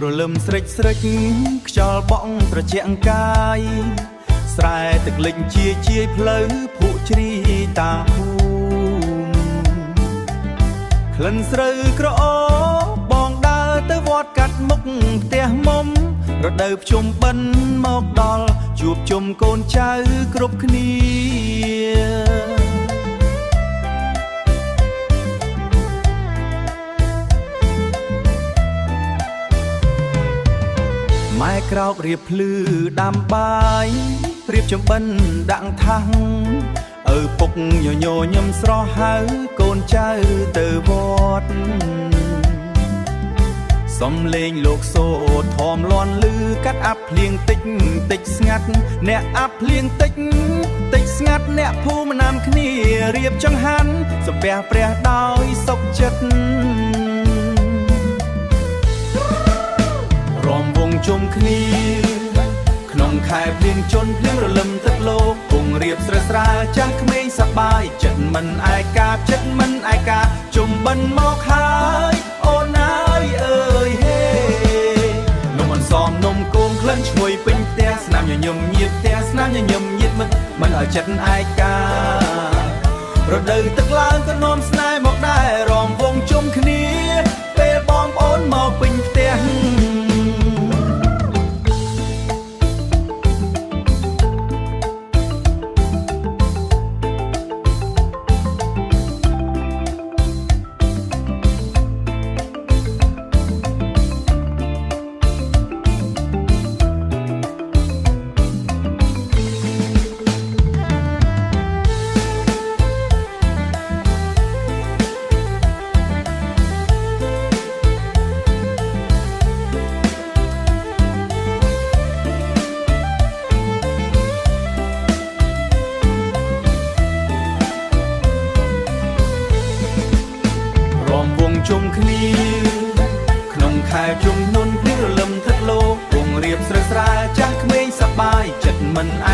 រលឹមស្រេចស្រេចខ្យល់បក់ត្រជាក់កាយស្រែទឹកលិចជាផ្លូវភក់ជ្រីតាភូមិក្លិនស្រូវក្រអូបងដើរទៅវត្តកាត់មុខផ្ទះមុំរដូវភ្ជុំបិណ្ឌមកដល់ជួបជុំកូនចៅគ្រប់គ្នាម៉ែក្រោករៀបភ្លឺដាំបាយរៀបចំបិណ្ឌដាក់ថាំងឪពុកញញញឹមស្រស់ហៅកូនចៅទៅវត្តសំលេងលោកសូត្រធំលាន់លឺកាត់អាប់ភ្លៀងតិចស្ងាត់អ្នកអាប់ភ្លៀងតិចស្ងាត់អ្នកភូមិណាំគ្នារៀបចង្ហាន់សំពះព្រះដោយសុខចិត្តរំវងជុំគ្នាក្នុងខែភ្លៀងជន់ភ្លៀងរលឹមទឹកលោកគង់រៀបស្រស់ស្រាលចាស់ក្មេងសប្បាយចិត្តមិនឯកាជុំបិណ្ឌមកហើយអូនអើយហេនំអន្សមនំគងក្លិនឈ្ងុយពេញផ្ទះស្នាមញញឹមញៀតផ្ទះស្នាមញញឹមញៀតមិនឲ្យចិត្តឯការដូវទឹកឡើងក៏នាំស្នេហ៍មកដែររំវងជុំគ្នាពេលបងប្អូនមកពេញផ្ទះជុំគ្នាក្នុងខែជុំនុនភ្លៀងរលឹមទឹកលោកគង់រៀបស្រស់ស្រាលចាស់ក្មេងសប្បាយចិត្តមិនឯ